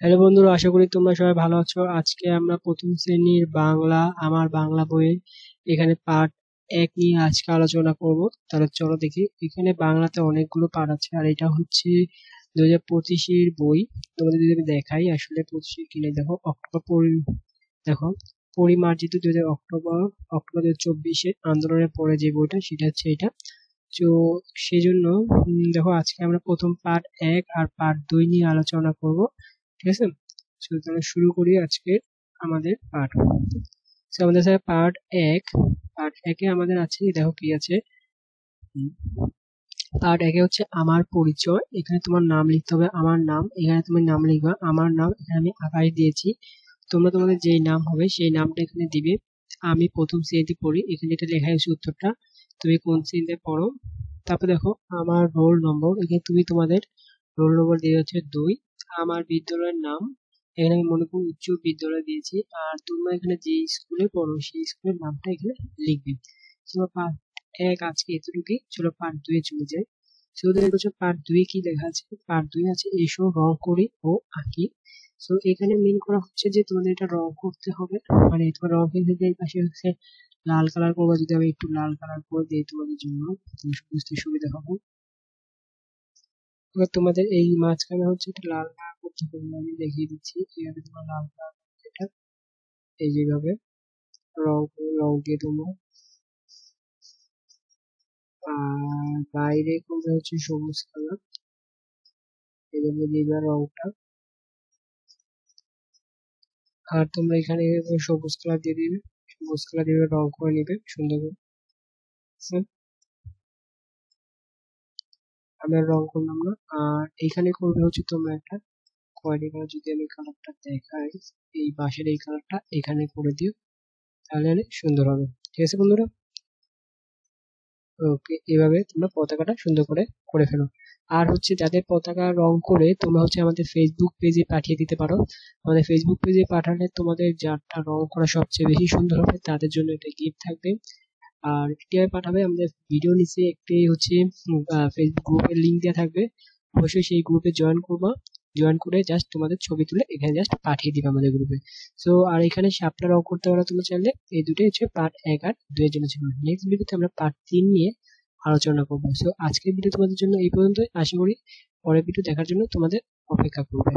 Hello বন্ধুরা, আশা করি তোমরা সবাই ভালো আছো। আজকে আমরা প্রথম শ্রেণীর বাংলা আমার বাংলা বইয়ের এখানে পার্ট 1 নিয়ে আজকে আলোচনা করব। তাহলে চলো দেখি। এখানে বাংলাতে অনেকগুলো পার্ট আছে, আর এটা হচ্ছে 2025-এর বই। তোমাদের যদি আমি দেখাই, আসলে 25 কিনে দেখো দেখো পরিমার্জিত 2024 আন্দোলনের পরে যে বইটা, সেটা হচ্ছে এটা। তো সেজন্য দেখো, আজকে আমরা প্রথম পার্ট 1 আর পার্ট 2 নিয়ে আলোচনা করব। ঠিক আছে, তো তাহলে শুরু করি আজকে আমাদের পার্ট। আমাদের সাথে পার্ট 1 এ আমাদের আছে, দেখো কি আছে। পার্ট 1-এ হচ্ছে আমার পরিচয়। এখানে তোমার নাম লিখতে হবে, আমার নাম। এখানে তুমি নাম লিখবা, আমার নাম। এখানে আমি আকাশ দিয়েছি, তোমরা তোমাদের যেই নাম হবে সেই নামটা এখানে দিবে। আমি প্রথম শ্রেণীতে পড়ি, এখানে এটা লেখা আছে উত্তরটা। তুমি কোন শ্রেণীতে পড়ো। তারপর দেখো আমার রোল নম্বর, এখানে তুমি তোমাদের রোল নম্বর দিয়ে হচ্ছে 2। আমার বিদ্যালয়ের নাম, এখানে আমি মনে করি উচ্চ বিদ্যালয় দিয়েছি। আর তোমরা এখানে যে স্কুলে পড়ো সেই স্কুলের নামটা এখানে লিখবে। চলো পার্ট 1 আজকে এতটুকুই, চলো পার্ট 2 এ চলে যাই। দেখো পার্ট 2 কি লেখা আছে। পার্ট 2 আছে এসো রং করি ও আঁকি। এখানে মেন করা হচ্ছে যে তোমাদের এটা রং করতে হবে। মানে তোমার রং পেন্সিল এর পাশে হচ্ছে লাল কালার করবো। যদি আমি একটু লাল কালার করে দিই তোমাদের জন্য, তুমি বুঝতে সুবিধা হবে। এবার তোমাদের এই মাঝখানে হচ্ছে এটা লাল কালার করতে হবে, আমি দেখিয়ে দিচ্ছি কিভাবে তোমার লাল কালার করতে। এটা এই যেভাবে রং দিয়ে তোমরা, আর বাইরে করবে হচ্ছে সবুজ কালার, এইভাবে দিবা রংটা। আর তোমরা এখানে সবুজ কালার দিয়ে দিবে, সবুজ কালার দিয়ে রং করে নিবে সুন্দর করে। আমি আর রং করলাম না। আর এখানে করবে হচ্ছে তোমরা একটা খয়েরি কালার। যদি আমি কালারটা দেখাই, এই বাঁশের এই কালারটা এখানে করে দিও, তাহলে অনেক সুন্দর হবে। ঠিক আছে বন্ধুরা, ওকে। এভাবে তোমরা পতাকাটা সুন্দর করে করে ফেলো। আর হচ্ছে যাদের পতাকা রং করে তোমরা হচ্ছে আমাদের ফেসবুক পেজে পাঠিয়ে দিতে পারো। আমাদের ফেসবুক পেজে পাঠালে তোমাদের যারটা রং করা সবচেয়ে বেশি সুন্দর হবে তাদের জন্য এটা গিফট থাকবে। আর কিভাবে পাঠাবে, আমাদের ভিডিও নিচে একটি হচ্ছে ফেসবুক গ্রুপের লিংক দেওয়া থাকবে। অবশ্যই সেই গ্রুপে জয়েন করবা। জয়েন করে জাস্ট তোমাদের ছবি তুলে এখানে জাস্ট পাঠিয়ে দিবে আমাদের গ্রুপে। আর এখানে শাপলা রং করতে পারো তুমি চাইলে। এই দুটোই হচ্ছে পার্ট 1 আর 2 এর জন্য ছিল। নেক্সট ভিডিওতে আমরা পার্ট 3 নিয়ে আলোচনা করবো। আজকের ভিডিও তোমাদের জন্য এই পর্যন্তই। আশা করি পরের ভিডিও দেখার জন্য তোমাদের অপেক্ষা করবে।